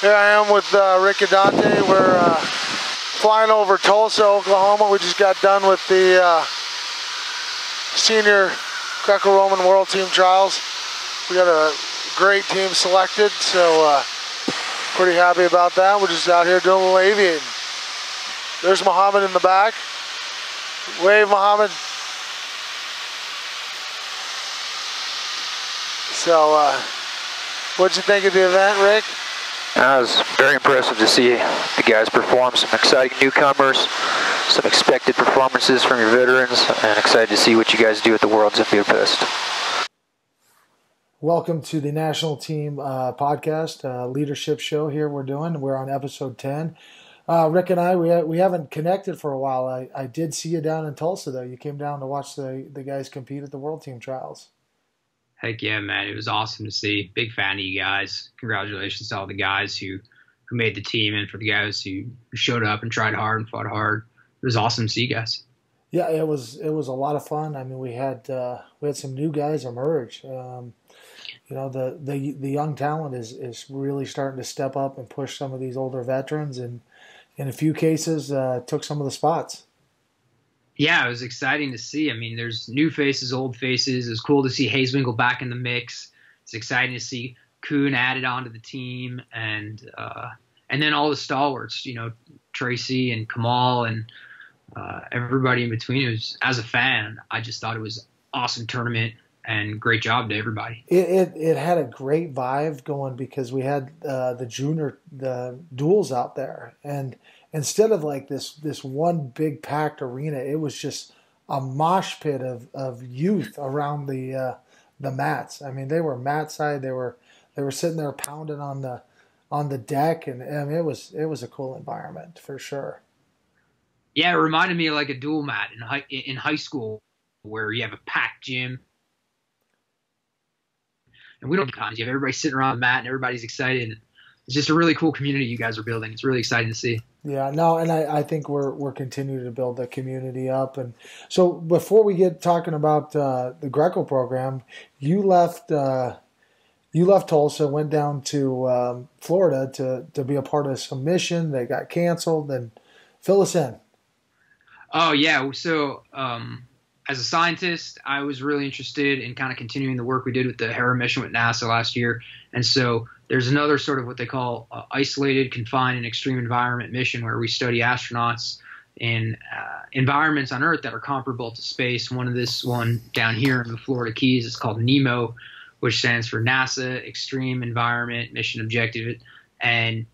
Here I am with Rick and Dante. We're flying over Tulsa, Oklahoma. We just got done with the senior Greco-Roman World Team trials. We got a great team selected, so pretty happy about that. We're just out here doing a little aviating. There's Muhammad in the back. Wave, Muhammad. So, what'd you think of the event, Rick? It was very impressive to see the guys perform. Some exciting newcomers, some expected performances from your veterans, and excited to see what you guys do at the Worlds in Budapest. Welcome to the National Team podcast, leadership show here we're on episode 10. Rick and I, we haven't connected for a while. I did see you down in Tulsa, though. You came down to watch the guys compete at the World Team trials. Heck yeah, man. It was awesome to see. Big fan of you guys. Congratulations to all the guys who made the team and for the guys who showed up and tried hard and fought hard. It was awesome to see you guys. Yeah, it was a lot of fun. I mean, we had some new guys emerge. The young talent is really starting to step up and push some of these older veterans, and in a few cases took some of the spots. Yeah, it was exciting to see. I mean, there's new faces, old faces. It was cool to see Hayeswinkle back in the mix. It's exciting to see Kuhn added onto the team, and then all the stalwarts, Tracy and Kamal and everybody in between. It was, as a fan, I just thought it was an awesome tournament, and great job to everybody. It had a great vibe going because we had the duels out there, and instead of like this one big packed arena, it was just a mosh pit of youth around the mats. I mean, they were mat side. They were sitting there pounding on the deck, and I mean, it was a cool environment for sure. Yeah, it reminded me of like a dual mat in high school where you have a packed gym. And we don't have cons. You have everybody sitting around the mat and everybody's excited. It's just a really cool community you guys are building. It's really exciting to see. Yeah, no, and I think we're continuing to build the community up. And so before we get talking about the Greco program, you left Tulsa, went down to Florida to be a part of some mission. They got canceled, and fill us in. Oh yeah, so as a scientist, I was really interested in kind of continuing the work we did with the Hera mission with NASA last year. And so there's another sort of what they call isolated, confined, and extreme environment mission where we study astronauts in environments on Earth that are comparable to space. One down here in the Florida Keys is called NEMO, which stands for NASA Extreme Environment Mission Objective. And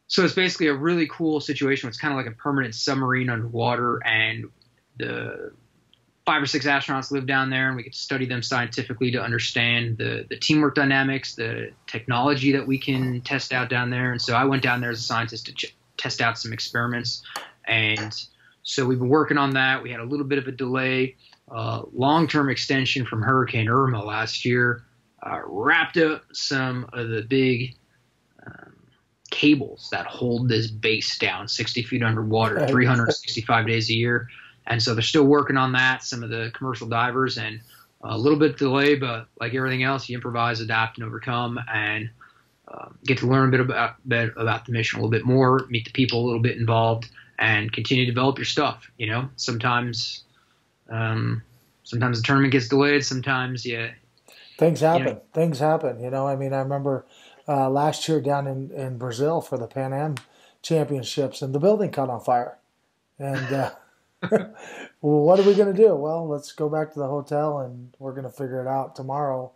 so it's basically a really cool situation. It's kind of like a permanent submarine underwater, and the 5 or 6 astronauts live down there, and we get to study them scientifically to understand the teamwork dynamics, the technology that we can test out down there. And so I went down there as a scientist to test out some experiments. And so we've been working on that. We had a little bit of a delay, long-term extension from Hurricane Irma last year, wrapped up some of the big cables that hold this base down 60 feet underwater, 365 days a year. And so they're still working on that, some of the commercial divers, and a little bit delay, but like everything else, you improvise, adapt, and overcome, and get to learn a bit about the mission a little bit more, meet the people a little bit involved, and continue to develop your stuff. Sometimes the tournament gets delayed. Sometimes, things happen. Things happen. I mean, I remember last year down in Brazil for the Pan Am Championships, and the building caught on fire, and. Well, what are we going to do? Well, let's go back to the hotel, and we're going to figure it out tomorrow.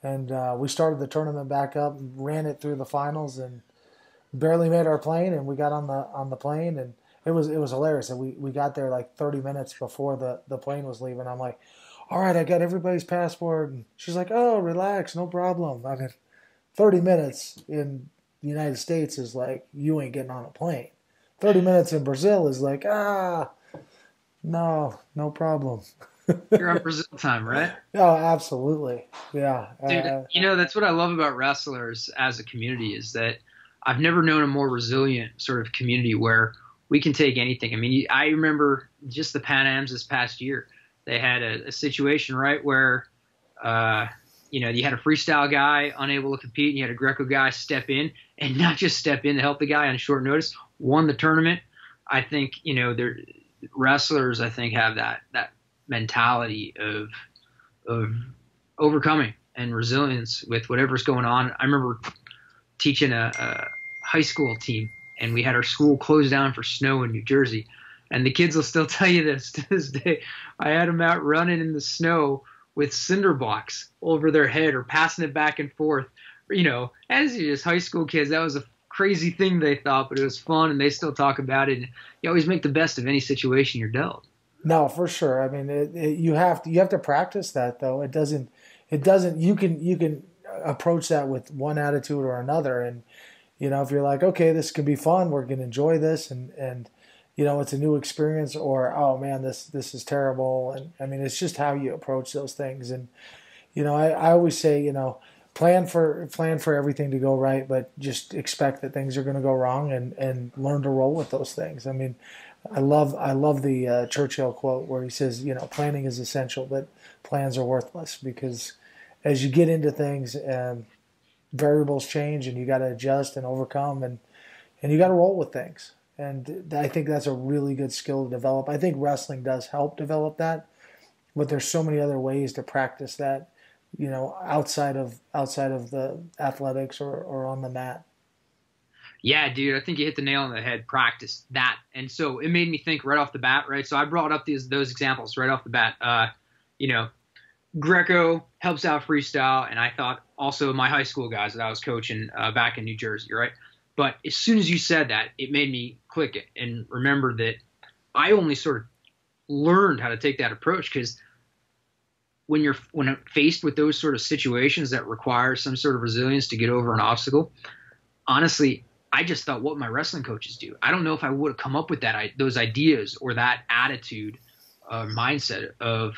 And we started the tournament back up, and ran it through the finals, and barely made our plane. And we got on the plane, and it was hilarious. And we got there like 30 minutes before the plane was leaving. I'm like, all right, I got everybody's passport. And she's like, oh, relax, no problem. I mean, 30 minutes in the United States is like you ain't getting on a plane. 30 minutes in Brazil is like, no problem. You're on Brazil time, right? Oh, absolutely. Yeah. Dude, that's what I love about wrestlers as a community is that I've never known a more resilient sort of community where we can take anything. I mean, I remember just the Pan Ams this past year. They had a situation, right, where you had a freestyle guy unable to compete, and you had a Greco guy step in, and not just step in to help the guy on short notice, won the tournament. I think, wrestlers, I think, have that mentality of overcoming and resilience with whatever's going on. I remember teaching a high school team, and we had our school closed down for snow in New Jersey. And the kids will still tell you this to this day. I had them out running in the snow with cinder blocks over their head or passing it back and forth. As just high school kids, that was a crazy thing they thought, but it was fun, and they still talk about it. And you always make the best of any situation you're dealt. No, for sure. I mean, you have to practice that, though. It doesn't. You can approach that with one attitude or another, and if you're like, okay, this could be fun, we're gonna enjoy this, and it's a new experience, or oh man, this is terrible. And I mean, it's just how you approach those things. And I always say, plan for everything to go right, but just expect that things are going to go wrong, and learn to roll with those things. I mean, I love the Churchill quote where he says, planning is essential, but plans are worthless, because as you get into things, variables change, and you got to adjust and overcome, and you got to roll with things. And I think that's a really good skill to develop. I think wrestling does help develop that, but there's so many other ways to practice that, outside of the athletics or on the mat. Yeah, dude, I think you hit the nail on the head. Practice that. And so it made me think right off the bat, right? So I brought up those examples right off the bat. Greco helps out freestyle, and I thought also my high school guys that I was coaching back in New Jersey, right? But as soon as you said that, it made me click it and remember that I only sort of learned how to take that approach, because when I'm faced with those sort of situations that require some sort of resilience to get over an obstacle, honestly, I just thought, what my wrestling coaches do. I don't know if I would have come up with those ideas or that attitude, mindset of,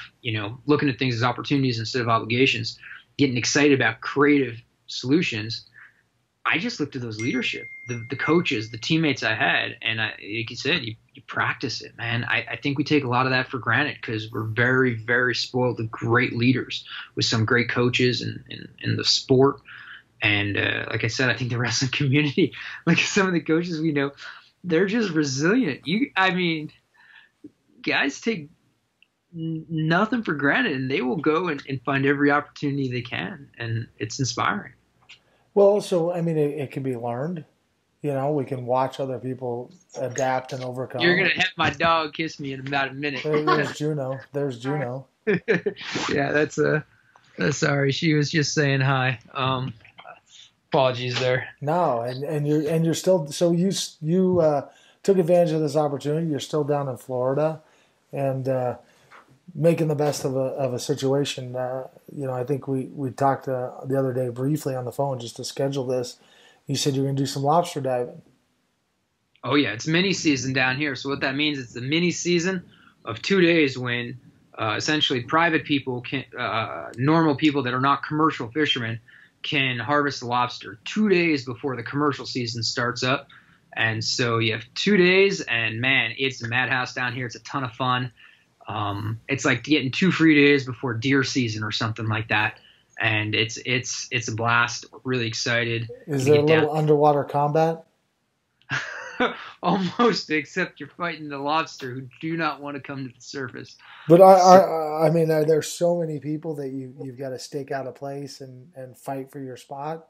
looking at things as opportunities instead of obligations, getting excited about creative solutions. I just looked at those leadership, the coaches, the teammates I had, and like you said, you practice it, man. I think we take a lot of that for granted because we're very, very spoiled with great leaders, with some great coaches in the sport. And like I said, I think the wrestling community, like some of the coaches we know, they're just resilient. Guys take nothing for granted, and they will go and find every opportunity they can, and it's inspiring. Well, so, I mean, it can be learned. We can watch other people adapt and overcome. You're going to have my dog kiss me in about a minute. There's Juno. Yeah, that's sorry. She was just saying hi. Apologies there. No, and you're still, so you took advantage of this opportunity. You're still down in Florida, and making the best of a situation. I think we talked the other day briefly on the phone just to schedule this. You said you're going to do some lobster diving. Oh yeah, it's mini season down here. So what that means, it's the mini season of 2 days when essentially private people can, normal people that are not commercial fishermen, can harvest the lobster 2 days before the commercial season starts up. And so you have 2 days, and man, it's a madhouse down here. It's a ton of fun. It's like getting 2 free days before deer season or something like that. And it's a blast. Really excited. Is there a little underwater combat? Almost, except you're fighting the lobster who do not want to come to the surface. But I mean, are there so many people that you've got to stake out a place and fight for your spot?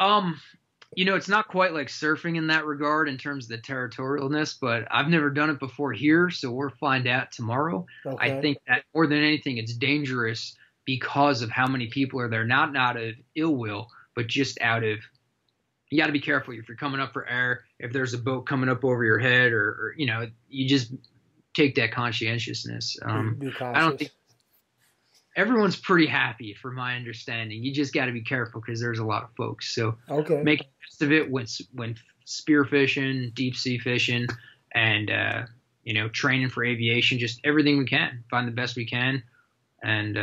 It's not quite like surfing in that regard in terms of the territorialness, but I've never done it before here, so we'll find out tomorrow. Okay. I think that more than anything, it's dangerous because of how many people are there, not out of ill will, but just out of, you got to be careful if you're coming up for air, if there's a boat coming up over your head, or you just take that conscientiousness. Be cautious. I don't think everyone's pretty happy, from my understanding. You just got to be careful because there's a lot of folks. So make the best of it when spear fishing, deep sea fishing, and training for aviation. Just everything we can, find the best we can. And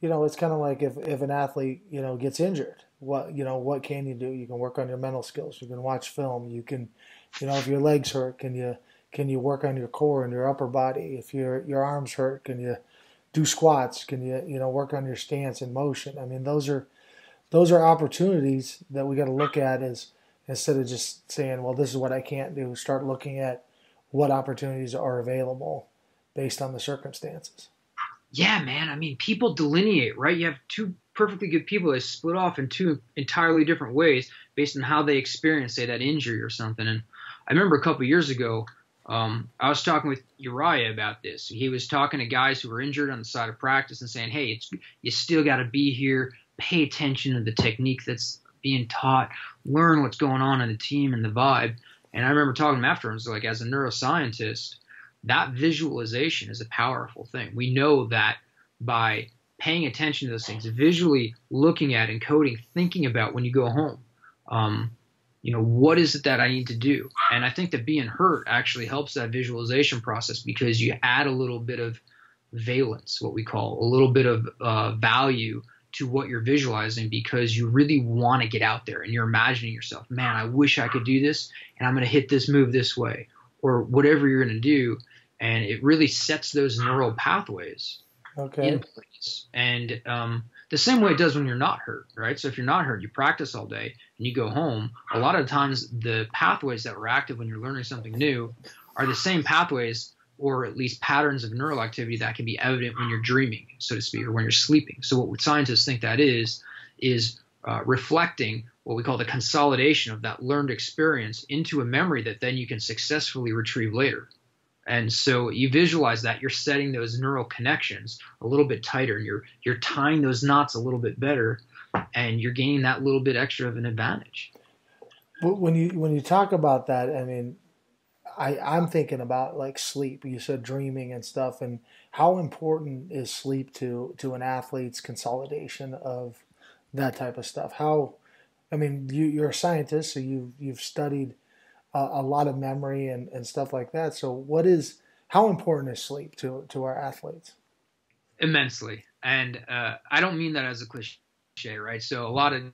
it's kind of like if an athlete gets injured, what can you do? You can work on your mental skills. You can watch film. You can, if your legs hurt, can you work on your core and your upper body? If your arms hurt, can you do squats? Can you work on your stance and motion? I mean, those are opportunities that we got to look at as instead of just saying, well, this is what I can't do. Start looking at what opportunities are available based on the circumstances. Yeah, man. I mean, people delineate, right? You have two perfectly good people that split off in two entirely different ways based on how they experience, say, that injury or something. And I remember a couple of years ago, I was talking with Uriah about this. He was talking to guys who were injured on the side of practice and saying, hey, you still got to be here, pay attention to the technique that's being taught, learn what's going on in the team and the vibe. And I remember talking to him after, and was like, as a neuroscientist, that visualization is a powerful thing. We know that by paying attention to those things, visually looking at, encoding, thinking about when you go home, what is it that I need to do? And I think that being hurt actually helps that visualization process because you add a little bit of valence, what we call a little bit of value to what you're visualizing because you really want to get out there and you're imagining yourself, man, I wish I could do this and I'm going to hit this move this way or whatever you're going to do. And it really sets those neural pathways in place. And the same way it does when you're not hurt, right? So if you're not hurt, you practice all day and you go home, a lot of times the pathways that were active when you're learning something new are the same pathways or at least patterns of neural activity that can be evident when you're dreaming, so to speak, or when you're sleeping. So what scientists think that is reflecting what we call the consolidation of that learned experience into a memory that then you can successfully retrieve later. And so you visualize that you're setting those neural connections a little bit tighter, and you're tying those knots a little bit better, and you're gaining that little bit extra of an advantage. When you talk about that, I mean, I'm thinking about like sleep. You said dreaming and stuff, and how important is sleep to an athlete's consolidation of that type of stuff? You're a scientist, so you've studied a lot of memory and stuff like that. So how important is sleep to our athletes? Immensely. And I don't mean that as a cliche, right? So a lot of,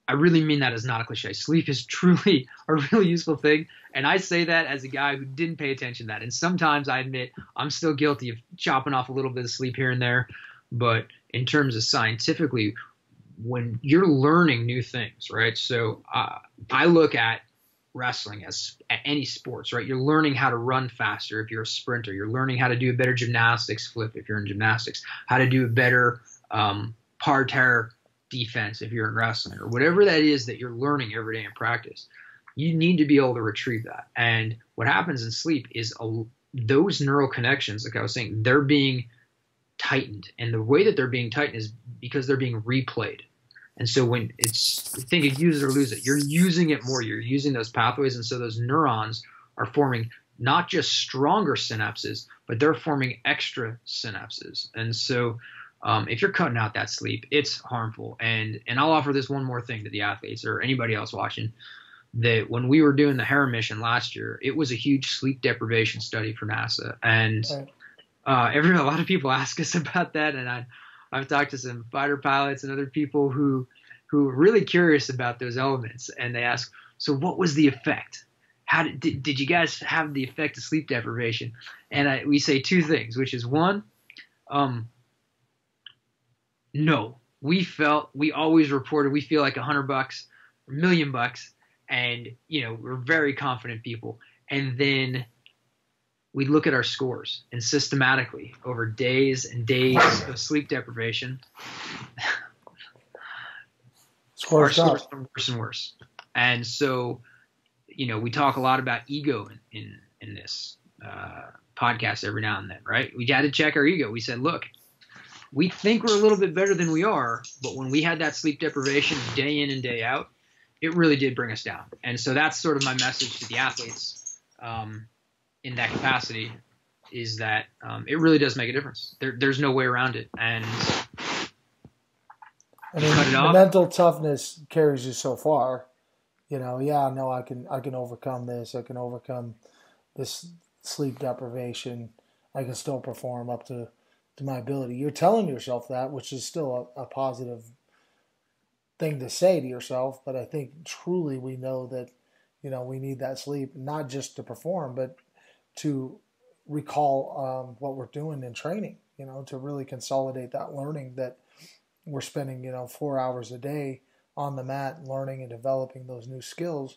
I really mean that as not a cliche. Sleep is truly a really useful thing. And I say that as a guy who didn't pay attention to that. And sometimes I admit I'm still guilty of chopping off a little bit of sleep here and there. But in terms of scientifically, when you're learning new things, right? So I look at wrestling as at any sports, right? You're learning how to run faster if you're a sprinter. You're learning how to do a better gymnastics flip if you're in gymnastics, how to do a better parterre defense if you're in wrestling, or whatever that is that you're learning every day in practice. You need to be able to retrieve that. And what happens in sleep is those neural connections, like I was saying, they're being tightened. And the way that they're being tightened is because they're being replayed. And so when think of use it or lose it, you're using it more. You're using those pathways. And so those neurons are forming not just stronger synapses, but they're forming extra synapses. And so if you're cutting out that sleep, it's harmful. And I'll offer this one more thing to the athletes or anybody else watching, that when we were doing the Hera mission last year, it was a huge sleep deprivation study for NASA. And a lot of people ask us about that. And I've talked to some fighter pilots and other people who are really curious about those elements. And they ask, so what was the effect? How did you guys have the effect of sleep deprivation? And we say two things, which is one, no, we always reported we feel like $100, $1 million, and we're very confident people. And then we look at our scores, and systematically over days and days of sleep deprivation, our scores are worse and worse. And so, we talk a lot about ego in this podcast every now and then, right? We had to check our ego. We said, look, we think we're a little bit better than we are, but when we had that sleep deprivation day in and day out, it really did bring us down. And so that's sort of my message to the athletes in that capacity, is that it really does make a difference. There's no way around it. And cut it off. The mental toughness carries you so far. I can overcome this. I can overcome this sleep deprivation. I can still perform up to my ability. You're telling yourself that, which is still a positive thing to say to yourself. But I think truly we know that, we need that sleep, not just to perform, but to recall what we're doing in training, to really consolidate that learning that we're spending, 4 hours a day on the mat learning and developing those new skills.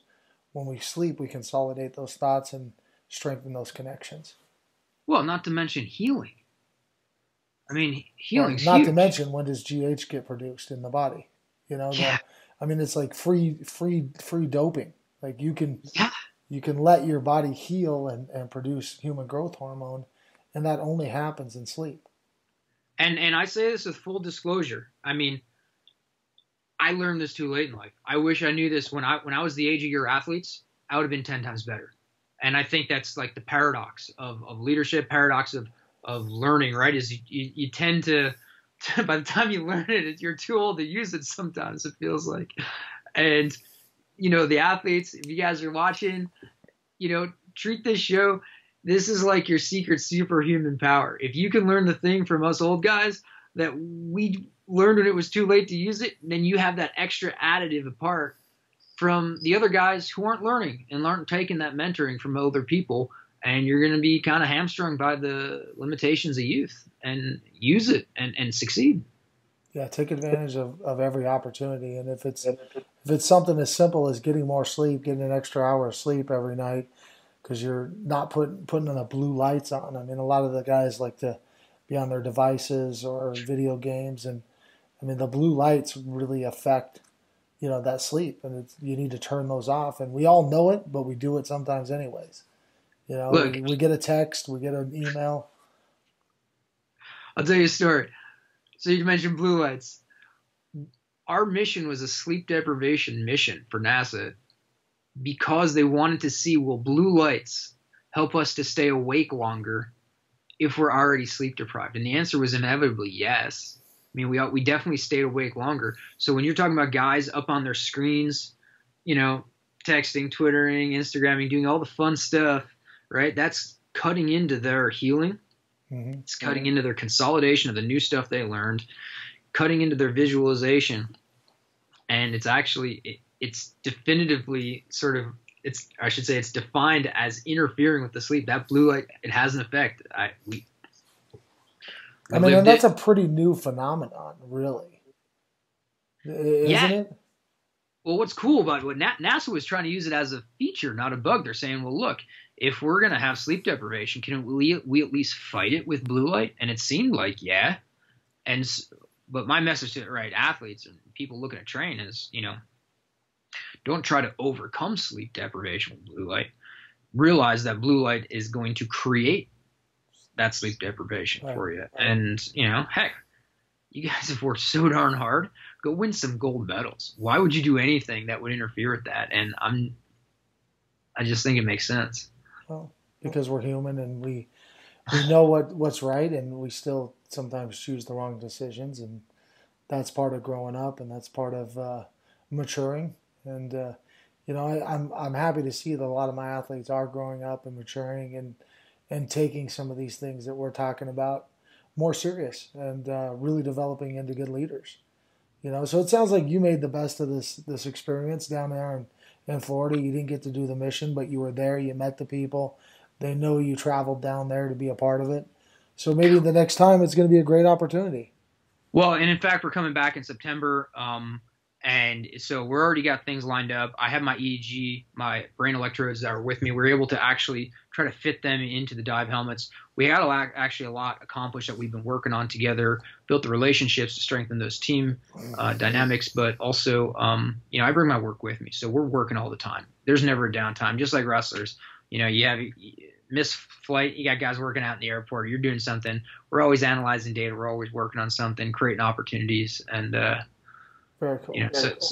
When we sleep, we consolidate those thoughts and strengthen those connections. Well, not to mention healing. I mean, healing's not huge. to mention, when does GH get produced in the body? It's like free doping. Like you can let your body heal and produce human growth hormone, and that only happens in sleep. And I say this with full disclosure. I mean, I learned this too late in life. I wish I knew this when I was the age of your athletes. I would have been 10 times better. And I think that's like the paradox of leadership, paradox of learning, right? Is you tend to by the time you learn it, you're too old to use it sometimes, it feels like. And, the athletes, if you guys are watching, treat this show. This is like your secret superhuman power. If you can learn the thing from us old guys that we learned when it was too late to use it, then you have that extra additive apart from the other guys who aren't learning and aren't taking that mentoring from older people. And you're going to be kind of hamstrung by the limitations of youth, and use it and succeed. Yeah, take advantage of every opportunity. And if it's something as simple as getting more sleep, getting an extra hour of sleep every night, because you're not putting the blue lights on. I mean, a lot of the guys like to be on their devices or video games, and I mean, the blue lights really affect that sleep, and you need to turn those off. And we all know it, but we do it sometimes anyways. Look, we get a text, we get an email. I'll tell you a story. So you mentioned blue lights. Our mission was a sleep deprivation mission for NASA because they wanted to see, will blue lights help us to stay awake longer if we're already sleep deprived? And the answer was inevitably yes. I mean, we definitely stayed awake longer. So when you're talking about guys up on their screens, texting, Twittering, Instagramming, doing all the fun stuff, right? That's cutting into their healing. Mm-hmm. It's cutting into their consolidation of the new stuff they learned, cutting into their visualization. And it's actually, it's definitively it's defined as interfering with the sleep. That blue light, it has an effect. And that's a pretty new phenomenon, really. Isn't it? Well, what's cool about what NASA was trying to use it as a feature, not a bug. They're saying, well, look, if we're going to have sleep deprivation, can we at least fight it with blue light? And it seemed like, yeah. But my message to athletes and people looking to train is, don't try to overcome sleep deprivation with blue light. Realize that blue light is going to create that sleep deprivation for you. And, heck, you guys have worked so darn hard. Go win some gold medals. Why would you do anything that would interfere with that? And I just think it makes sense. Well, because we're human and we know what's right, and we still sometimes choose the wrong decisions, and that's part of growing up, and that's part of maturing. And I'm happy to see that a lot of my athletes are growing up and maturing and taking some of these things that we're talking about more serious, and really developing into good leaders. So it sounds like you made the best of this experience down there in Florida. You didn't get to do the mission, but you were there. You met the people. They know you traveled down there to be a part of it. So maybe the next time it's going to be a great opportunity. Well, and in fact, we're coming back in September. And so we're already got things lined up. I have my EEG, my brain electrodes that are with me. We're able to actually try to fit them into the dive helmets. We had actually a lot accomplished that we've been working on together, built the relationships to strengthen those team dynamics. But also, I bring my work with me. So we're working all the time. There's never a downtime, just like wrestlers. You have missed flight, you got guys working out in the airport, you're doing something. We're always analyzing data. We're always working on something, creating opportunities. And, very cool.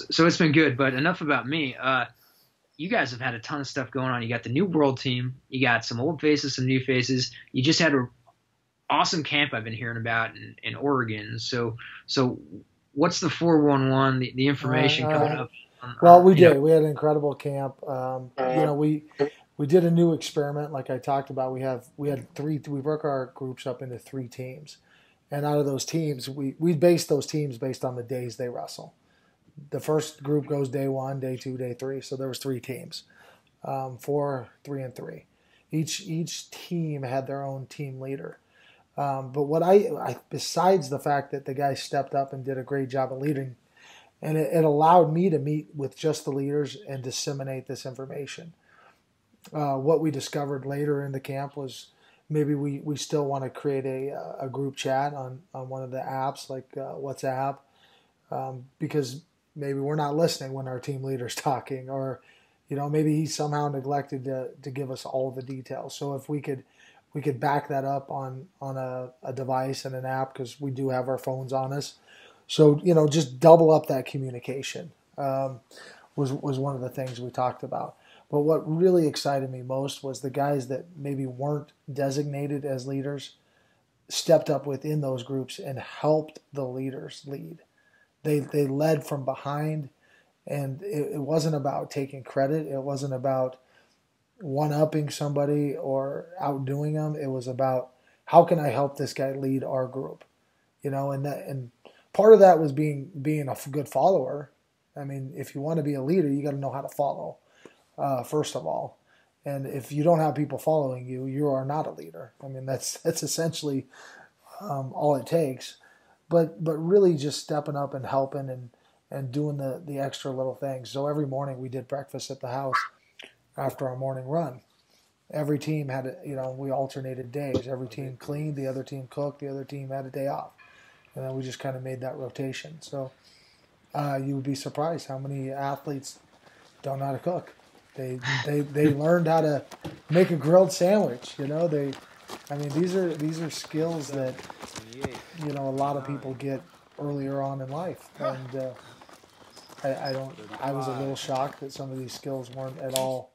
So it's been good, but enough about me. You guys have had a ton of stuff going on. You got the new world team. You got some old faces, some new faces. You just had an awesome camp I've been hearing about in Oregon. So what's the 411, the information coming up? Well, we did. We had an incredible camp. We did a new experiment, like I talked about. We had three. We broke our groups up into 3 teams. And out of those teams, we based those teams based on the days they wrestle. The first group goes day 1, day 2, day 3. So there was 3 teams, 4, 3, and 3. Each team had their own team leader. But what I, besides the fact that the guys stepped up and did a great job of leading, and it allowed me to meet with just the leaders and disseminate this information. What we discovered later in the camp was maybe we still want to create a group chat on one of the apps like WhatsApp, because maybe we're not listening when our team leader's talking, or maybe he somehow neglected to give us all the details. So if we could back that up on a device and an app, because we do have our phones on us. So just double up that communication was one of the things we talked about. But what really excited me most was the guys that maybe weren't designated as leaders stepped up within those groups and helped the leaders lead. They led from behind, and it wasn't about taking credit. It wasn't about one-upping somebody or outdoing them. It was about, how can I help this guy lead our group? And part of that was being a good follower. I mean, if you want to be a leader, you got to know how to follow, first of all. And if you don't have people following you, you are not a leader. I mean, that's essentially all it takes. But really just stepping up and helping and doing the extra little things. So every morning we did breakfast at the house after our morning run. Every team had, we alternated days. Every team cleaned, the other team cooked, the other team had a day off. And then we just kind of made that rotation. So you would be surprised how many athletes don't know how to cook. They learned how to make a grilled sandwich. These are skills that a lot of people get earlier on in life. And I was a little shocked that some of these skills weren't at all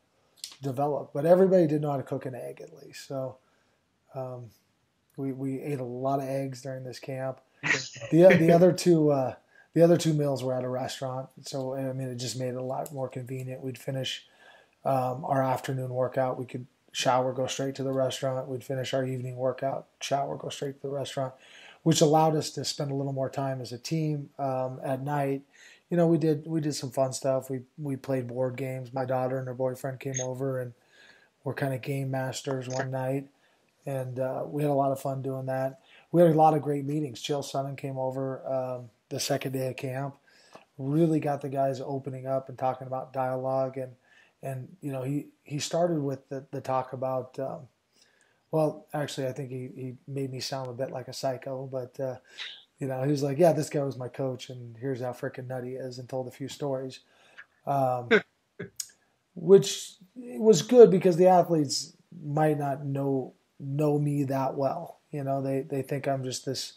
developed. But everybody did know how to cook an egg at least. So we ate a lot of eggs during this camp. The other two meals were at a restaurant, so it just made it a lot more convenient. We'd finish our afternoon workout, we could shower, go straight to the restaurant. We'd finish our evening workout, shower, go straight to the restaurant, which allowed us to spend a little more time as a team. At night, we did some fun stuff. We played board games. My daughter and her boyfriend came over and were kind of game masters one night, and we had a lot of fun doing that. We had a lot of great meetings. Chael Sonnen came over the second day of camp, really got the guys opening up and talking about dialogue. And he started with the talk about, actually, I think he made me sound a bit like a psycho, but, he was like, yeah, this guy was my coach, and here's how freaking nutty he is, and told a few stories, which was good because the athletes might not know me that well. They think I'm just this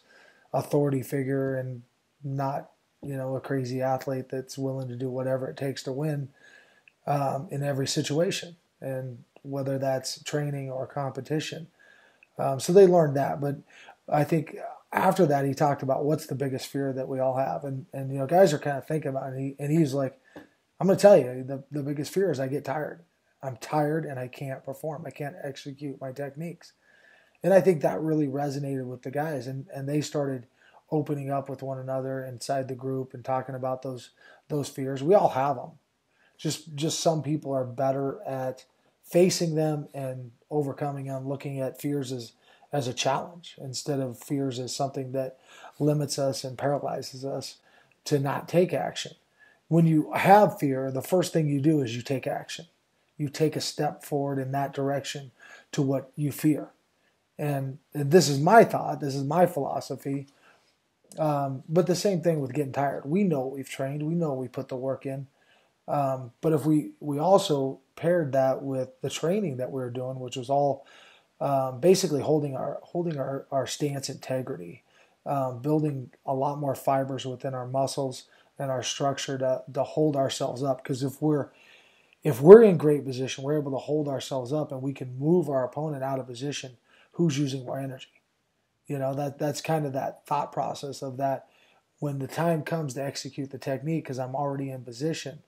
authority figure and not, a crazy athlete that's willing to do whatever it takes to win in every situation, and whether that's training or competition. So they learned that. But I think after that, he talked about what's the biggest fear that we all have. And guys are kind of thinking about it. And he's like, I'm going to tell you, the biggest fear is I get tired. I'm tired and I can't perform. I can't execute my techniques. And I think that really resonated with the guys, and they started opening up with one another inside the group and talking about those fears. We all have them. Just some people are better at facing them and overcoming them, looking at fears as a challenge instead of fears as something that limits us and paralyzes us to not take action. When you have fear, the first thing you do is you take action. You take a step forward in that direction to what you fear. And this is my thought. This is my philosophy. But the same thing with getting tired. We know we've trained. We know we put the work in. But if we also paired that with the training that we were doing, which was all basically holding our stance integrity, building a lot more fibers within our muscles and our structure to hold ourselves up. Because if we're in great position, we're able to hold ourselves up and we can move our opponent out of position. Who's using more energy? That's kind of that thought process of that. When the time comes to execute the technique, because I'm already in position,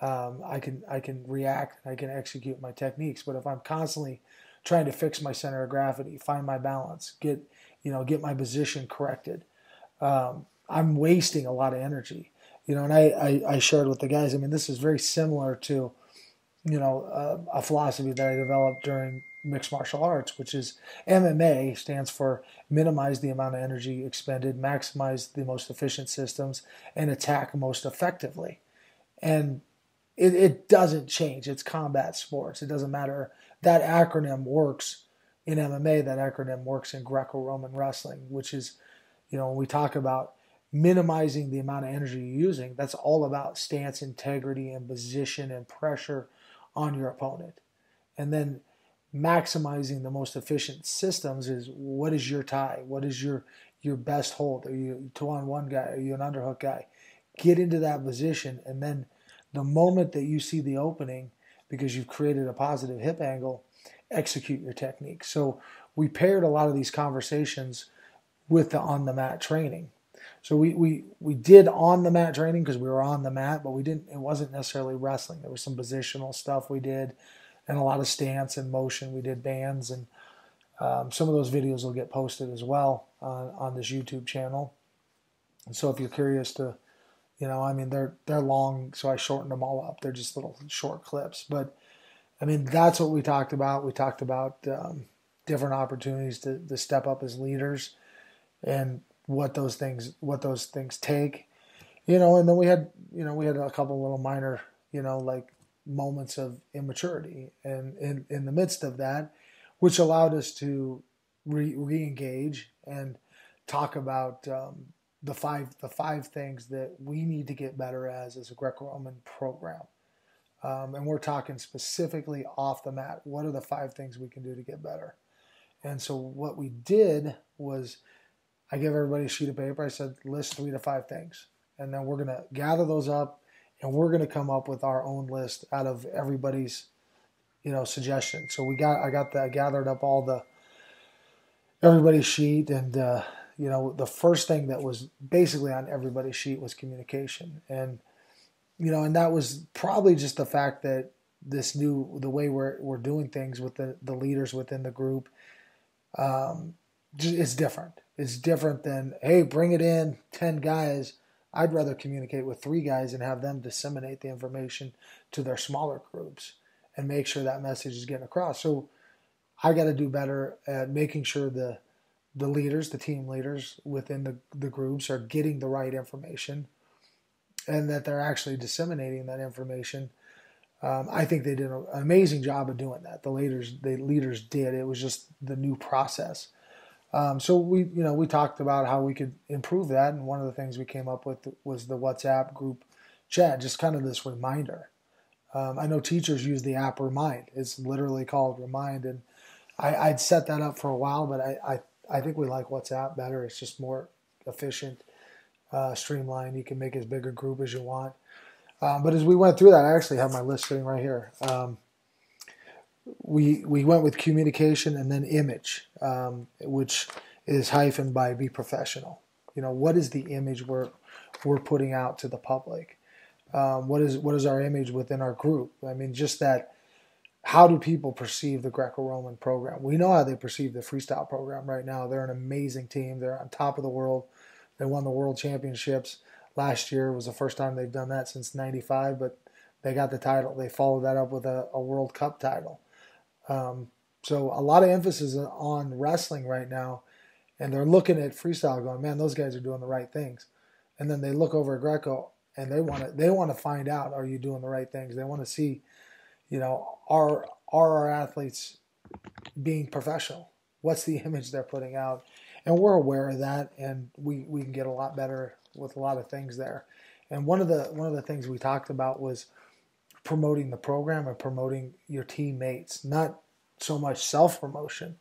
I can react, I can execute my techniques. But if I'm constantly trying to fix my center of gravity, find my balance, get my position corrected, I'm wasting a lot of energy. And I shared with the guys, this is very similar to a philosophy that I developed during mixed martial arts, which is MMA stands for minimize the amount of energy expended, maximize the most efficient systems, and attack most effectively. And it doesn't change. It's combat sports. It doesn't matter. That acronym works in MMA. That acronym works in Greco-Roman wrestling, which is, when we talk about minimizing the amount of energy you're using, that's all about stance integrity and position and pressure on your opponent. And then maximizing the most efficient systems is, what is your tie? What is your best hold? Are you a 2-on-1 guy? Are you an underhook guy? Get into that position, and then the moment that you see the opening, because you've created a positive hip angle, execute your technique. So we paired a lot of these conversations with the on-the-mat training. So we did on-the-mat training because we were on the mat, but it wasn't necessarily wrestling. There was some positional stuff we did and a lot of stance and motion. We did bands, and some of those videos will get posted as well on this YouTube channel. And so if you're curious to, they're long, so I shortened them all up. They're just little short clips. But, that's what we talked about. We talked about different opportunities to step up as leaders and what those things take. And then we had a couple little minor, like moments of immaturity. And in the midst of that, which allowed us to re-engage and talk about the five things that we need to get better as a Greco-Roman program. And we're talking specifically off the mat. What are the 5 things we can do to get better? And so what we did was, I gave everybody a sheet of paper. I said, list 3 to 5 things. And then we're going to gather those up, and we're going to come up with our own list out of everybody's, suggestions. So I gathered up everybody's sheet, and the first thing that was basically on everybody's sheet was communication. And and that was probably just the fact that the way we're doing things with the leaders within the group, it's different. It's different than, hey, bring it in, 10 guys. I'd rather communicate with 3 guys and have them disseminate the information to their smaller groups and make sure that message is getting across. So I got to do better at making sure the leaders, the team leaders within the groups are getting the right information and that they're actually disseminating that information. I think they did an amazing job of doing that. The leaders did. It was just the new process. So we talked about how we could improve that, and one of the things we came up with was the WhatsApp group chat, just kind of this reminder. I know teachers use the app Remind. It's literally called Remind, and I'd set that up for a while, but I think we like WhatsApp better. It's just more efficient, streamlined. You can make as big a group as you want. But as we went through that, I actually have my list sitting right here. We went with communication and then image, which is hyphened by be professional. What is the image we're putting out to the public? What is our image within our group? Just that. How do people perceive the Greco-Roman program? We know how they perceive the freestyle program right now. They're an amazing team. They're on top of the world. They won the world championships last year. It was the first time they've done that since '95, but they got the title. They followed that up with a World Cup title. So a lot of emphasis on wrestling right now, and they're looking at freestyle going, man, those guys are doing the right things. And then they look over at Greco, and they want to find out, are you doing the right things? They want to see, are our athletes being professional? What's the image they're putting out? And we're aware of that, and we can get a lot better with a lot of things there. And one of the things we talked about was promoting the program and promoting your teammates, not so much self-promotion.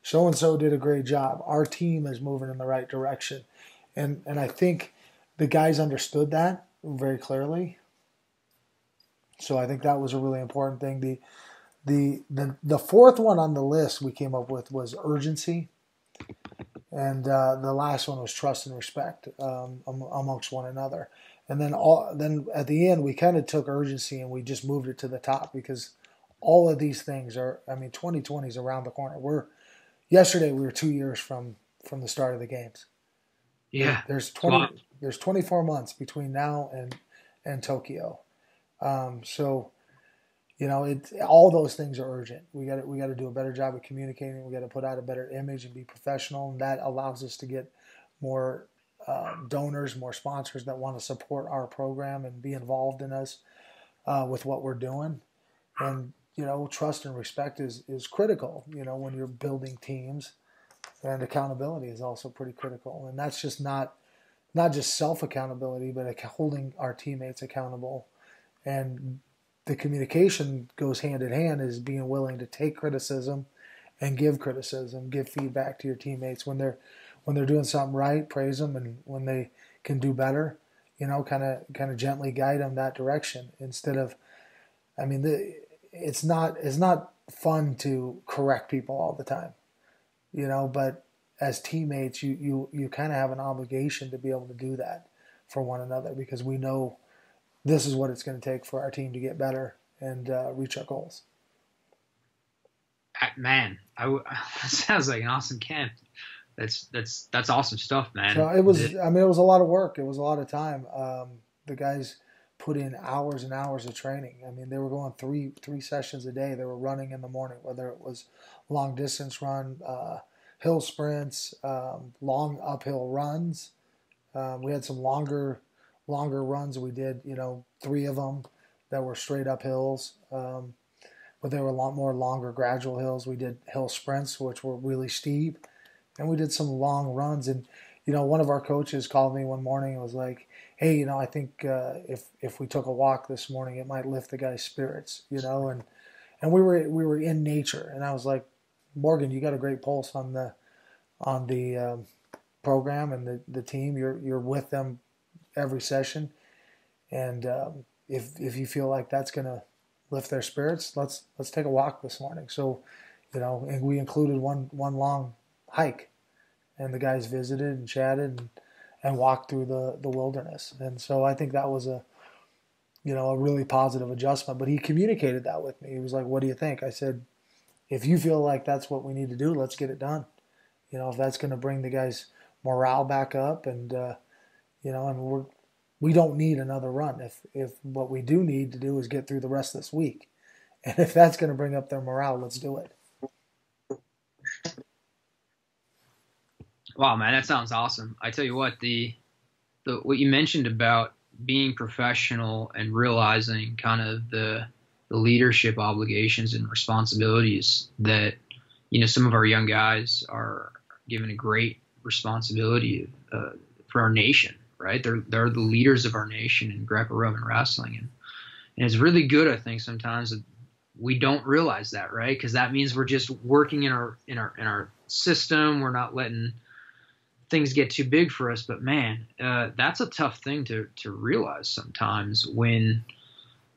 So-and-so did a great job. Our team is moving in the right direction. And I think the guys understood that very clearly. So I think that was a really important thing. The fourth one on the list we came up with was urgency. And the last one was trust and respect amongst one another. And then at the end, we kind of took urgency and we just moved it to the top because all of these things are, 2020 is around the corner. Yesterday we were 2 years from the start of the games. Yeah. There's 24 months between now and Tokyo. So you know, all those things are urgent. We got to do a better job of communicating. We got to put out a better image and be professional, and that allows us to get more donors, more sponsors that want to support our program and be involved in us with what we're doing. And you know, trust and respect is critical. You know, when you're building teams, and accountability is also pretty critical. And that's just not just self accountability, but holding our teammates accountable. And the communication goes hand in hand, is being willing to take criticism and give criticism, give feedback to your teammates when they're doing something right, praise them, and when they can do better, you know, kind of gently guide them that direction instead of, I mean, it's not fun to correct people all the time, you know, but as teammates, you kind of have an obligation to be able to do that for one another, because we know this is what it's going to take for our team to get better and reach our goals. Man, that sounds like an awesome camp. That's awesome stuff, man. So it was. I mean, it was a lot of work. It was a lot of time. The guys put in hours and hours of training. I mean, they were going three sessions a day. They were running in the morning, whether it was long distance run, hill sprints, long uphill runs. We had some longer runs. We did, you know, 3 of them that were straight up hills, but they were a lot more longer gradual hills. We did hill sprints, which were really steep, and we did some long runs. And you know, one of our coaches called me one morning and was like, "Hey, you know, I think if we took a walk this morning, it might lift the guy's spirits." You know, and we were in nature, and I was like, "Morgan, you got a great pulse on the program and the team. You're with them every session, and if you feel like that's gonna lift their spirits, let's take a walk this morning." So, you know, and we included one long hike, and the guys visited and chatted and walked through the wilderness. And so I think that was a really positive adjustment. But he communicated that with me. He was like, "What do you think?" I said, "If you feel like that's what we need to do, let's get it done. You know, if that's going to bring the guys' morale back up, and you know, and we don't need another run. If what we do need to do is get through the rest of this week, and if that's going to bring up their morale, let's do it." Wow, man, that sounds awesome. I tell you what, the what you mentioned about being professional and realizing kind of the leadership obligations and responsibilities that, you know, some of our young guys are given a great responsibility for our nation, right? They're the leaders of our nation in Greco-Roman wrestling, and it's really good, I think, sometimes that we don't realize that, right? Because that means we're just working in our system. We're not letting things get too big for us. But man, that's a tough thing to realize sometimes when,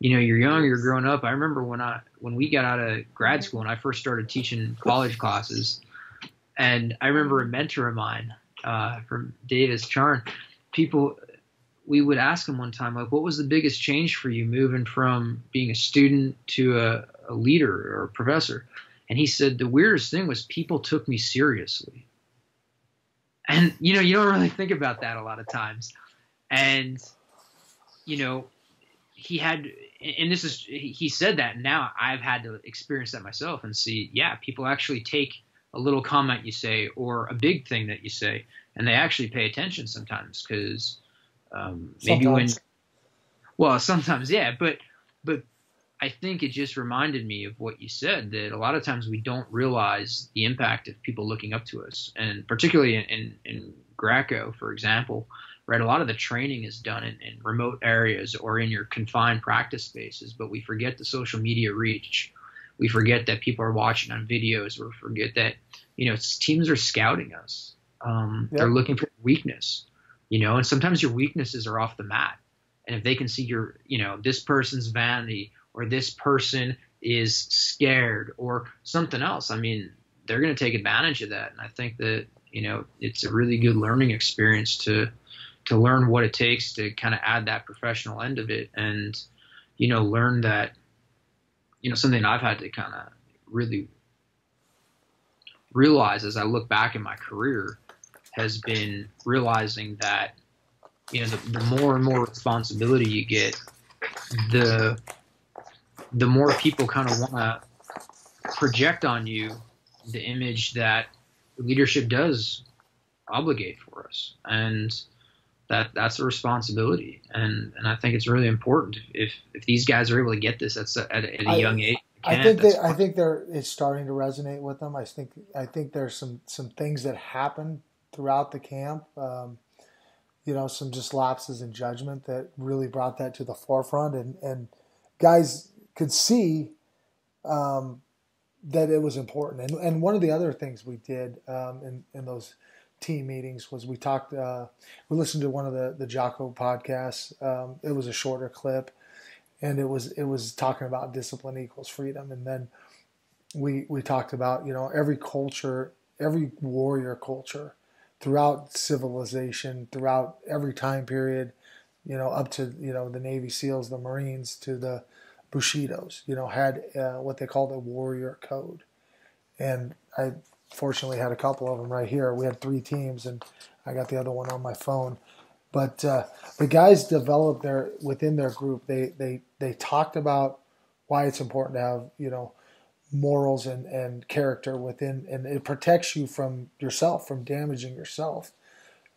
you know, you're young, you're growing up. I remember when we got out of grad school and I first started teaching college classes, and I remember a mentor of mine from Davis Charn, we would ask him one time, like, what was the biggest change for you moving from being a student to a leader or a professor? And he said, the weirdest thing was people took me seriously. And, you know, you don't really think about that a lot of times. And, you know, he said that, and now I've had to experience that myself and see, yeah, people actually take a little comment you say or a big thing that you say, and they actually pay attention sometimes, because maybe sometimes, yeah, but I think it just reminded me of what you said, that a lot of times we don't realize the impact of people looking up to us, and particularly in Greco, for example, right? A lot of the training is done in remote areas or in your confined practice spaces, but we forget the social media reach. We forget that people are watching on videos, or forget that, you know, teams are scouting us. They're looking for weakness, you know, and sometimes your weaknesses are off the mat. And if they can see your, you know, this person's vanity, or this person is scared, or something else, I mean, they're going to take advantage of that. And I think that, you know, it's a really good learning experience to learn what it takes to kind of add that professional end of it. And, you know, learn that, you know, something I've had to kind of really realize as I look back in my career has been realizing that, you know, the more and more responsibility you get, the the more people kind of want to project on you the image that leadership does obligate for us, and that's a responsibility. And I think it's really important if these guys are able to get this at a young age. I think it's starting to resonate with them. I think there's some things that happen throughout the camp. Some just lapses in judgment that really brought that to the forefront, and guys could see that it was important. And one of the other things we did in those team meetings was we listened to one of the Jocko podcasts. It was a shorter clip, and it was talking about discipline equals freedom. And then we talked about, every culture, every warrior culture throughout civilization, throughout every time period, up to, the Navy SEALs, the Marines, to the Bushidos, had what they called a warrior code. And I fortunately had a couple of them right here. We had 3 teams, and I got the other one on my phone. But the guys developed within their group, they talked about why it's important to have, morals and character within, and it protects you from yourself, from damaging yourself.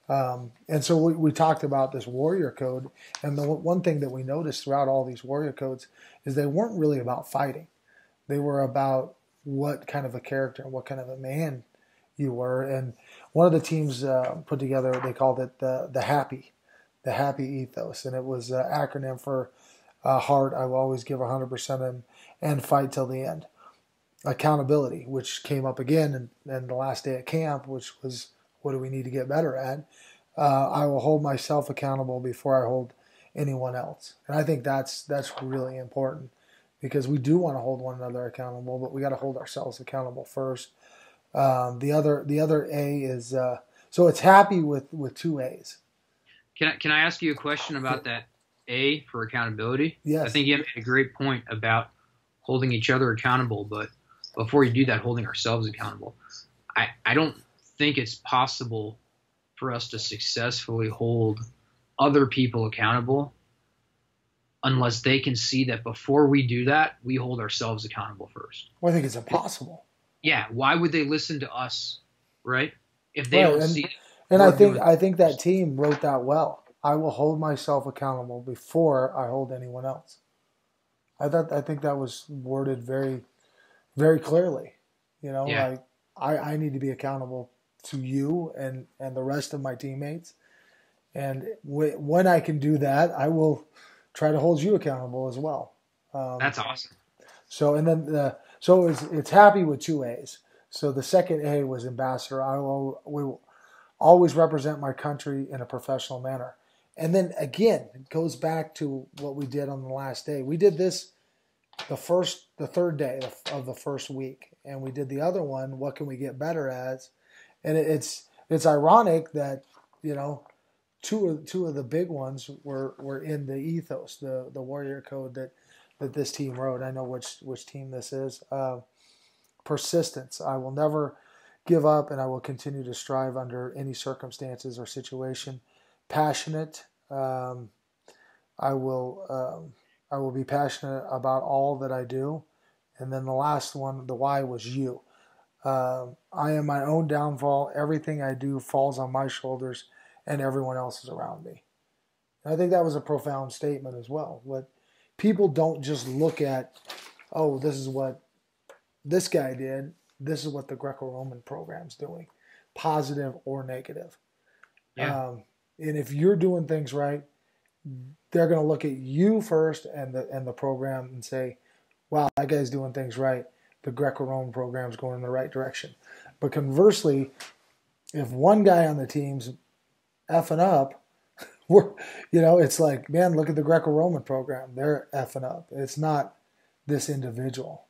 And so we talked about this warrior code, and the one thing that we noticed throughout all these warrior codes is they weren't really about fighting. They were about what kind of a character and what kind of a man you were. And one of the teams put together, they called it the happy ethos, and it was an acronym for heart, I will always give 100% and fight till the end. Accountability, which came up again in the last day at camp, which was, what do we need to get better at? I will hold myself accountable before I hold anyone else. And I think that's really important, because we do want to hold one another accountable, but we got to hold ourselves accountable first. The other A is so it's happy with 2 A's. Can I ask you a question about that A for accountability? Yes. I think you made a great point about holding each other accountable, but before you do that, holding ourselves accountable. I don't think it's possible for us to successfully hold other people accountable unless they can see that before we do that, we hold ourselves accountable first. Well, I think it's impossible. Yeah. Why would they listen to us, right? If they don't see it. And I think that team wrote that well. I will hold myself accountable before I hold anyone else. I think that was worded very, very clearly. Yeah. I need to be accountable to you and the rest of my teammates. And when I can do that, I will try to hold you accountable as well. That's awesome. So, and then it's happy with 2 A's. So the second A was ambassador. We will always represent my country in a professional manner. And then again, it goes back to what we did on the last day. We did this the third day of the first week, and we did the other one, what can we get better at? And it's ironic that, two of the big ones were in the ethos, the warrior code that this team wrote. I know which team this is. Persistence. I will never give up, and I will continue to strive under any circumstances or situation. Passionate. I will be passionate about all that I do. And then the last one, the why, was you. I am my own downfall. Everything I do falls on my shoulders, and everyone else is around me. And I think that was a profound statement as well. What people don't just look at, oh, this is what this guy did. This is what the Greco-Roman program's doing, positive or negative. Yeah. And if you're doing things right, they're going to look at you first and the program and say, wow, that guy's doing things right. The Greco-Roman program's going in the right direction. But conversely, if one guy on the team's effing up, it's like, man, look at the Greco-Roman program. They're effing up. It's not this individual.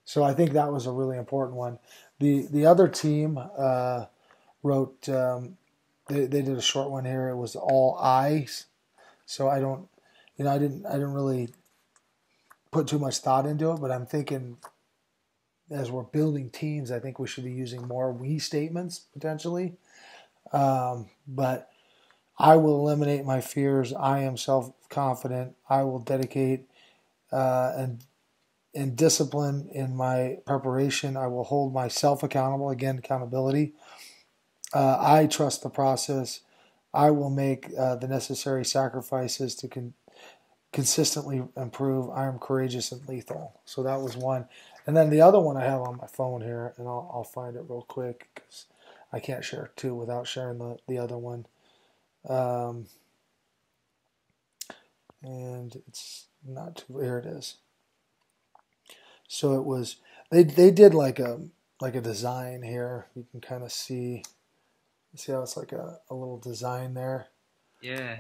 So I think that was a really important one. The other team wrote, they did a short one here. It was all eyes. So I didn't really put too much thought into it, but I'm thinking as we're building teams, I think we should be using more we statements potentially. But I will eliminate my fears. I am self-confident. I will dedicate and and discipline in my preparation. I will hold myself accountable. Again, accountability. I trust the process. I will make the necessary sacrifices to consistently improve. I am courageous and lethal. So that was one. And then the other one I have on my phone here, and I'll find it real quick because I can't share two without sharing the other one. And it's not too, here it is. So it was, they did like a design here. You can kind of see how it's like a little design there. Yeah.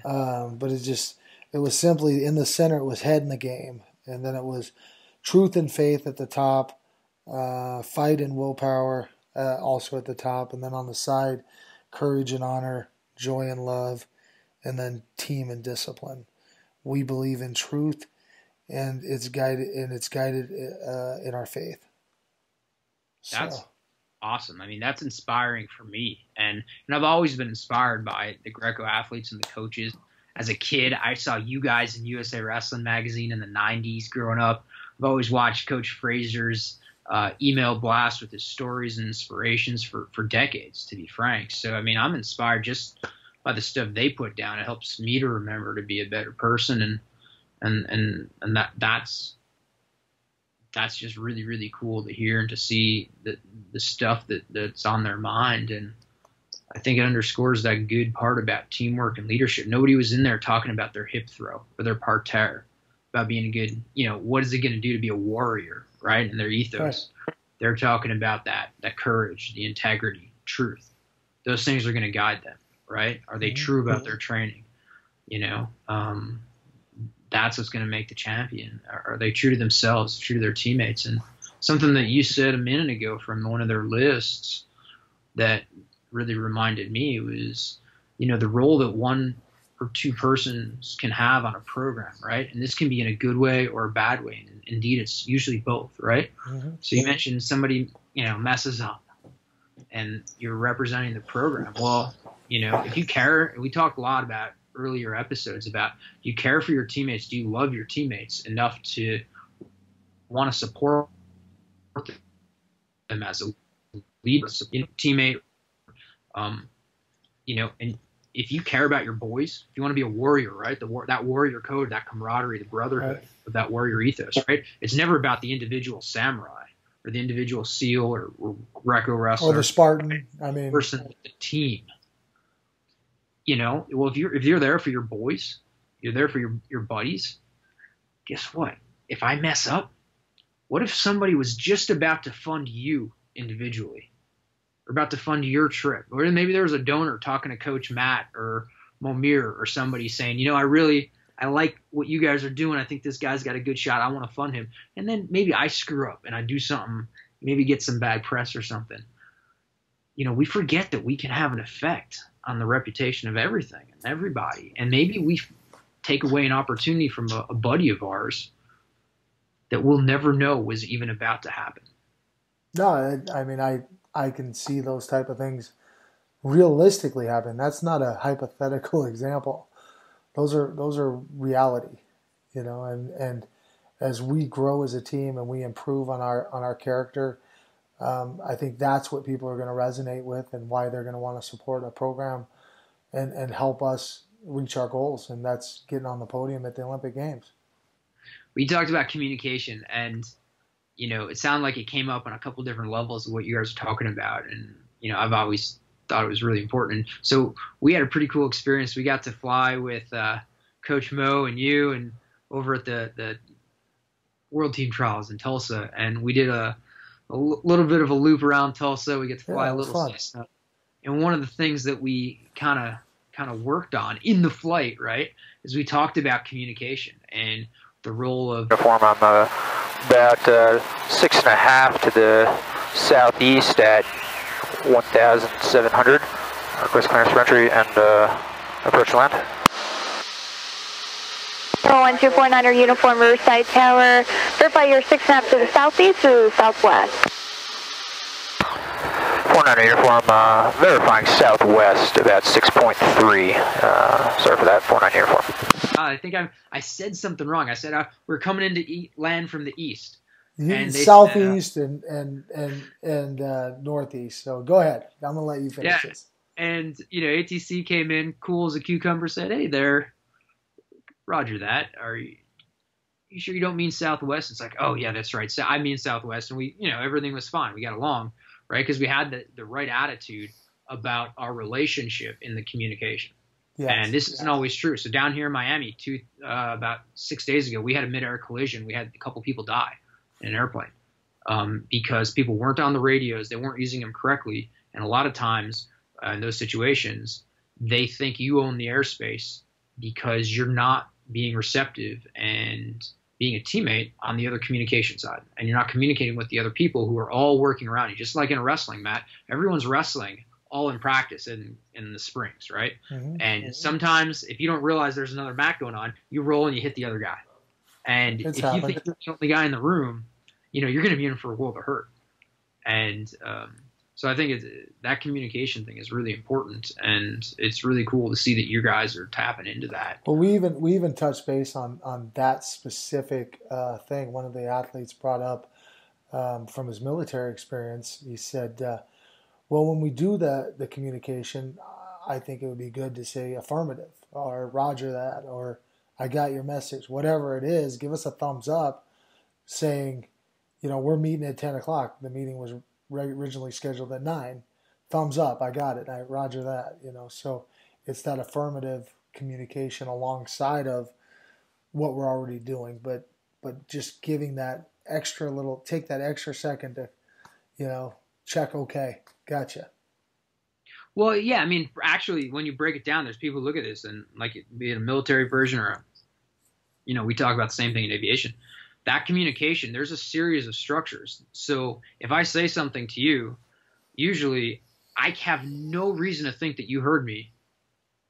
But it was simply in the center, it was head in the game. And then it was truth and faith at the top, fight and willpower also at the top. And then on the side, courage and honor, joy and love, and then team and discipline. We believe in truth, and it's guided in our faith. That's awesome. I mean, that's inspiring for me. And I've always been inspired by the Greco athletes and the coaches. As a kid, I saw you guys in USA Wrestling Magazine in the 90s growing up. I've always watched Coach Fraser's email blast with his stories and inspirations for decades, to be frank. So, I mean, I'm inspired just by the stuff they put down. It helps me to remember to be a better person. And that's just really, really cool to hear and to see the stuff that's on their mind. And I think it underscores that good part about teamwork and leadership. Nobody was in there talking about their hip throw or their parterre, about being a good, what is it going to do to be a warrior, right? And their ethos. Right. They're talking about that courage, the integrity, truth. Those things are going to guide them, right? Are they true about their training? That's what's going to make the champion. Are they true to themselves, true to their teammates? And something that you said a minute ago from one of their lists that really reminded me was, the role that one or two persons can have on a program, right? And this can be in a good way or a bad way. And indeed, it's usually both, right? Mm-hmm. So you mentioned somebody, messes up and you're representing the program. Well, if you care, we talked a lot about earlier episodes about, do you care for your teammates? Do you love your teammates enough to want to support them as a leader, teammate? And if you care about your boys, if you want to be a warrior, right? That warrior code, that camaraderie, the brotherhood of that warrior ethos, right? It's never about the individual samurai or the individual SEAL or Greco wrestler or the Spartan. I mean, person, the team. Well, if you're there for your boys, you're there for your buddies. Guess what? If I mess up, what if somebody was just about to fund you individually, or about to fund your trip, or maybe there was a donor talking to Coach Matt or Momir or somebody saying, I like what you guys are doing. I think this guy's got a good shot. I want to fund him. And then maybe I screw up and I do something, maybe get some bad press or something. We forget that we can have an effect on the reputation of everything and everybody. And maybe we take away an opportunity from a buddy of ours that we'll never know was even about to happen. No, I mean, I can see those type of things realistically happen. That's not a hypothetical example. Those are reality, and as we grow as a team and we improve on our character, I think that's what people are going to resonate with and why they're going to want to support a program and help us reach our goals. And that's getting on the podium at the Olympic Games. We talked about communication, and, it sounded like it came up on a couple different levels of what you guys are talking about. And, I've always thought it was really important. So we had a pretty cool experience. We got to fly with Coach Mo and you and over at the World Team trials in Tulsa. And we did a little bit of a loop around Tulsa. We get to fly a little. And one of the things that we kind of worked on in the flight, right, is we talked about communication and the role of uniform. I'm about 6.5 to the southeast at 1,700 request clearance for entry and approach land. 1249er uniform Riverside Tower. Verify your 6.5 to the southeast to the southwest. 49er uniform, verifying southwest about 6.3. Sorry for that, 49 uniform. I think I said something wrong. I said we're coming in to land from the east. And they Southeast and Northeast. So go ahead. I'm gonna let you finish this. And ATC came in cool as a cucumber. Said, "Hey there, Roger that. Are you sure you don't mean Southwest?" It's like, "Oh yeah, that's right. So I mean Southwest." And we, everything was fine. We got along, right? Because we had the right attitude about our relationship in the communication. Yes, and this isn't always true. So down here in Miami, about 6 days ago, we had a mid-air collision. We had a couple people die in an airplane because people weren't on the radios. They weren't using them correctly. And a lot of times in those situations, they think you own the airspace because you're not being receptive and being a teammate on the other communication side. And you're not communicating with the other people who are all working around you. Just like in a wrestling, Matt, everyone's wrestling all in practice in the springs, right? Mm-hmm. And sometimes if you don't realize there's another mat going on, you roll and you hit the other guy. And if you think you're the only guy in the room, you're going to be in for a world of hurt. And so I think that communication thing is really important, and it's really cool to see that you guys are tapping into that. Well, we even touched base on that specific thing. One of the athletes brought up from his military experience. He said, well, when we do the communication, I think it would be good to say affirmative or roger that or I got your message, whatever it is. Give us a thumbs up saying, we're meeting at 10 o'clock. The meeting was originally scheduled at 9. Thumbs up, I got it. I roger that, So it's that affirmative communication alongside of what we're already doing, but just giving that take that extra second to, check okay. Gotcha. Well, yeah, I mean, actually, when you break it down, there's people who look at this and like be it a military version or, we talk about the same thing in aviation. That communication, there's a series of structures. So if I say something to you, usually I have no reason to think that you heard me,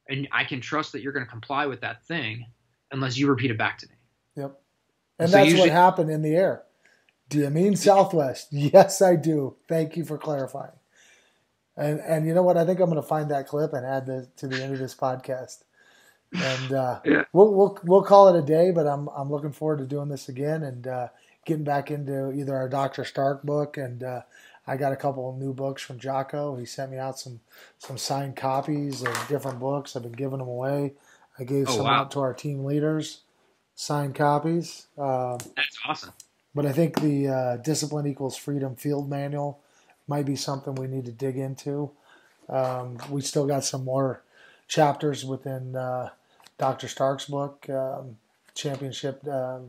and I can trust that you're going to comply with that thing unless you repeat it back to me. Yep. And so that's what happened in the air. Do you mean Southwest? Yes, I do. Thank you for clarifying. And you know what? I think I'm going to find that clip and add to the end of this podcast. And yeah. we'll call it a day. But I'm looking forward to doing this again and getting back into either our Dr. Stark book, and I got a couple of new books from Jocko. He sent me out some signed copies of different books. I've been giving them away. I gave some out to our team leaders, signed copies. That's awesome. But I think the Discipline Equals Freedom Field Manual might be something we need to dig into. We still got some more chapters within Dr. Stark's book, Championship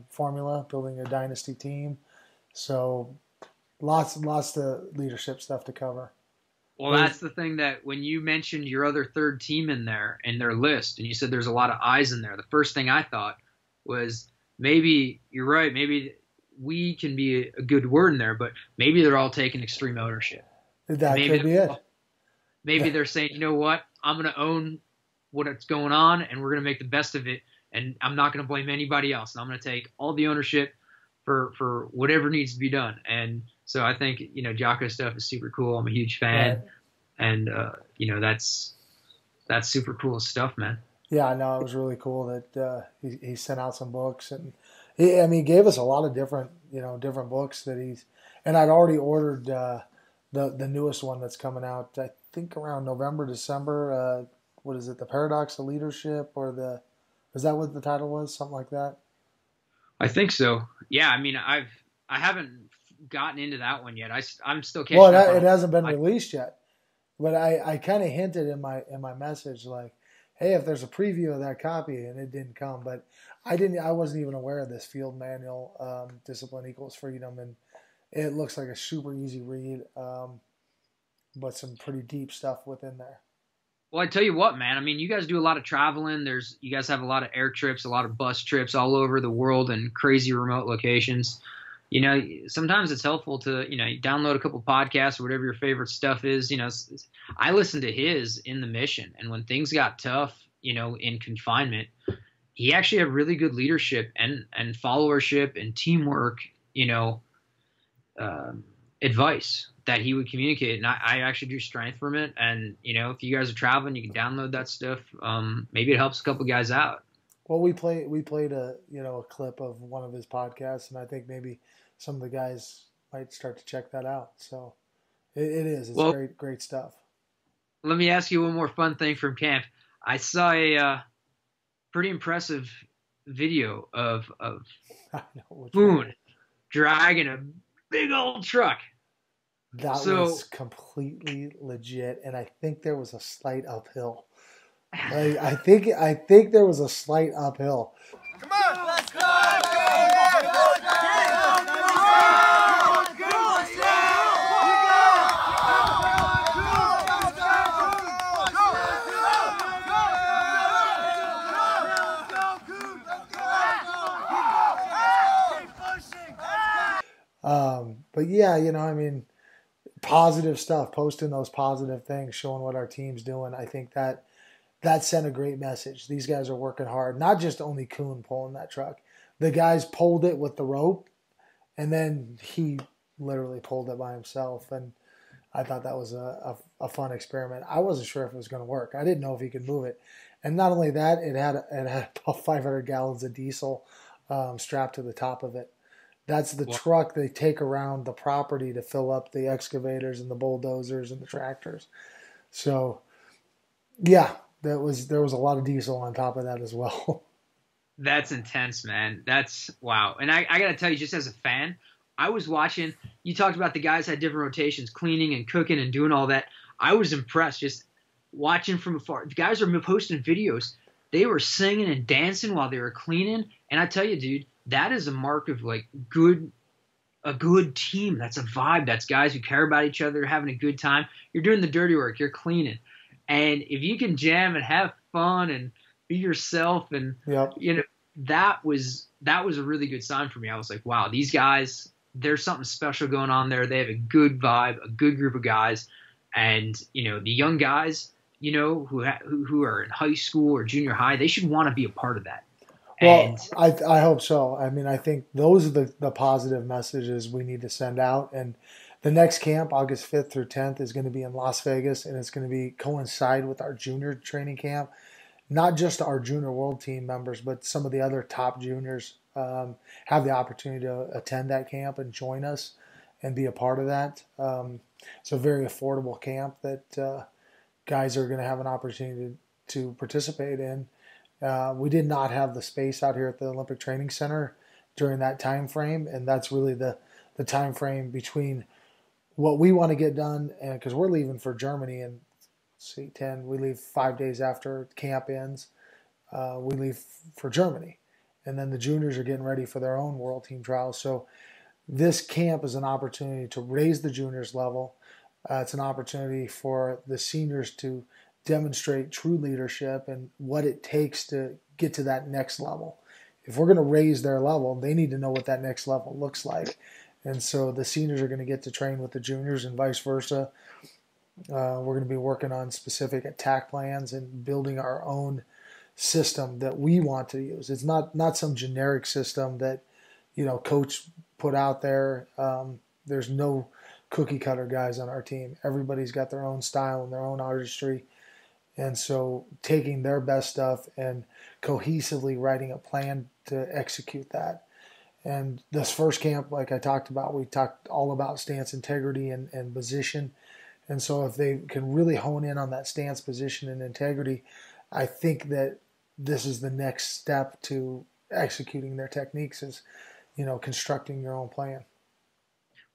Formula, Building a Dynasty Team. So lots of leadership stuff to cover. Well, that's the thing that when you mentioned your other third team in there in their list, and you said there's a lot of eyes in there, the first thing I thought was maybe you're right, maybe we can be a good word in there, but maybe they're all taking extreme ownership. That could be it. Maybe they're saying, you know what, I'm going to own what's going on, and we're going to make the best of it, and I'm not going to blame anybody else, and I'm going to take all the ownership for whatever needs to be done. And so I think, Jocko's stuff is super cool. I'm a huge fan, right. And, that's super cool stuff, man. Yeah, I know. It was really cool that he sent out some books, and he gave us a lot of different books that and I'd already ordered the newest one that's coming out, I think around November, December. What is it? The Paradox of Leadership, or is that what the title was? Something like that. I think so. Yeah. I mean, I haven't gotten into that one yet. I'm still catching up. Well, it hasn't been released yet, but I kind of hinted in my message like, hey, if there's a preview of that copy, and it didn't come, but I wasn't even aware of this field manual, Discipline Equals Freedom, and it looks like a super easy read, but some pretty deep stuff within there. Well, I tell you what, man, I mean, you guys do a lot of traveling. You guys have a lot of air trips, a lot of bus trips all over the world and crazy remote locations. Sometimes it's helpful to, download a couple podcasts or whatever your favorite stuff is. I listened to his in the mission, and when things got tough, in confinement, he actually had really good leadership and followership and teamwork, advice that he would communicate. And I actually drew strength from it. And, if you guys are traveling, you can download that stuff. Maybe it helps a couple guys out. Well, we played a clip of one of his podcasts, and I think maybe some of the guys might start to check that out. So it is. It's Well, great stuff. let me ask you one more fun thing from camp. I saw a pretty impressive video of Boone dragging a big old truck. That was completely legit, and I think there was a slight uphill. I think there was a slight uphill. Come on, let's go! But yeah, I mean, positive stuff, posting those positive things, showing what our team's doing. I think that sent a great message. These guys are working hard. Not just only Kuhn pulling that truck. The guys pulled it with the rope, and then he literally pulled it by himself. And I thought that was a fun experiment. I wasn't sure if it was going to work. I didn't know if he could move it. And not only that, it had about 500 gallons of diesel strapped to the top of it. That's the truck they take around the property to fill up the excavators and the bulldozers and the tractors. So, yeah, there was a lot of diesel on top of that as well. That's intense, man. That's wow. And I got to tell you, just as a fan, I was watching. You talked about the guys had different rotations, cleaning and cooking and doing all that. I was impressed just watching from afar. The guys are posting videos. They were singing and dancing while they were cleaning. And I tell you, dude, that is a mark of like a good team. That's a vibe. That's guys who care about each other, having a good time. You're doing the dirty work. You're cleaning. And if you can jam and have fun and be yourself, and that was a really good sign for me. I was like, wow, these guys, there's something special going on there. They have a good vibe, a good group of guys, and the young guys, who are in high school or junior high, they should want to be a part of that. Well, I hope so. I mean, I think those are the positive messages we need to send out. And the next camp, August 5th through 10th, is going to be in Las Vegas, and it's going to coincide with our junior training camp. Not just our Junior World Team members, but some of the other top juniors have the opportunity to attend that camp and join us and be a part of that. It's a very affordable camp that guys are going to have an opportunity to participate in. We did not have the space out here at the Olympic Training Center during that time frame, and that's really the time frame between what we want to get done, and because we're leaving for Germany in 10, we leave 5 days after camp ends. We leave for Germany, and then the juniors are getting ready for their own World Team trials. So this camp is an opportunity to raise the juniors level. It's an opportunity for the seniors to demonstrate true leadership and what it takes to get to that next level. If we're going to raise their level, they need to know what that next level looks like. And so the seniors are going to get to train with the juniors and vice versa. We're going to be working on specific attack plans and building our own system that we want to use. It's not some generic system that, coach put out there. There's no cookie cutter guys on our team. Everybody's got their own style and their own artistry. And so taking their best stuff and cohesively writing a plan to execute that. And this first camp, like I talked about, we talked all about stance integrity and position. And so if they can really hone in on that stance, position, and integrity, I think that this is the next step to executing their techniques is, constructing your own plan.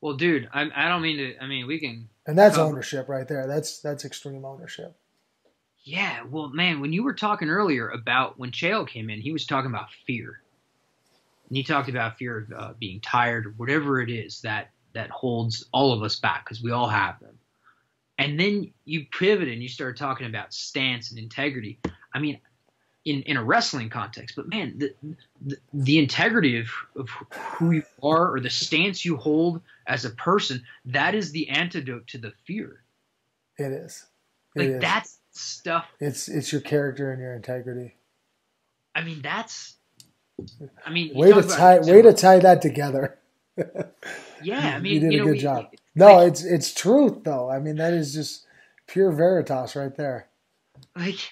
Well, dude, I don't mean to, we can. And that's ownership right there. That's extreme ownership. Yeah, well, man, when you were talking earlier about when Chael came in, he was talking about fear. And he talked about fear of being tired or whatever it is that holds all of us back, because we all have them. And then you pivot and you start talking about stance and integrity. I mean, in a wrestling context, but man, the integrity of who you are or the stance you hold as a person, that is the antidote to the fear. It is. That's stuff. It's your character and your integrity. Way to tie that together. Yeah, you did a good job. No, it's truth though. That is just pure veritas right there. That's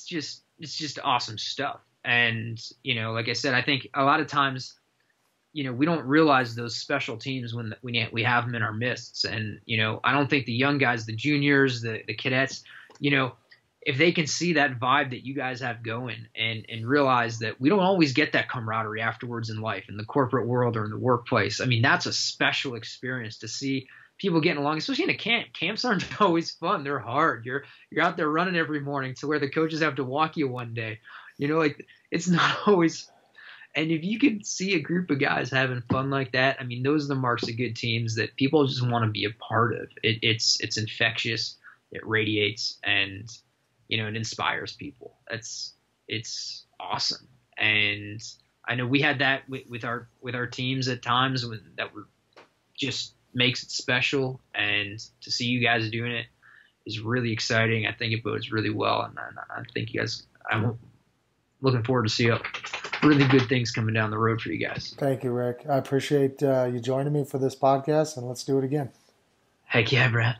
just awesome stuff. And like I said, I think a lot of times, we don't realize those special teams when we have them in our midst. And, I don't think the young guys, the juniors, the cadets, if they can see that vibe that you guys have going and realize that we don't always get that camaraderie afterwards in life, in the corporate world or in the workplace. I mean, that's a special experience to see people getting along, especially in a camp. Camps aren't always fun. They're hard. You're out there running every morning to where the coaches have to walk you one day. It's not always. And if you can see a group of guys having fun like that, I mean, those are the marks of good teams that people just want to be a part of. It's infectious. It radiates, and it inspires people. It's awesome. And I know we had that with our teams at times that were just makes it special. And to see you guys doing it is really exciting. I think it bodes really well, and I think you guys. I'm looking forward to see really good things coming down the road for you guys. Thank you, Rick. I appreciate you joining me for this podcast, and let's do it again. Heck yeah, Brad.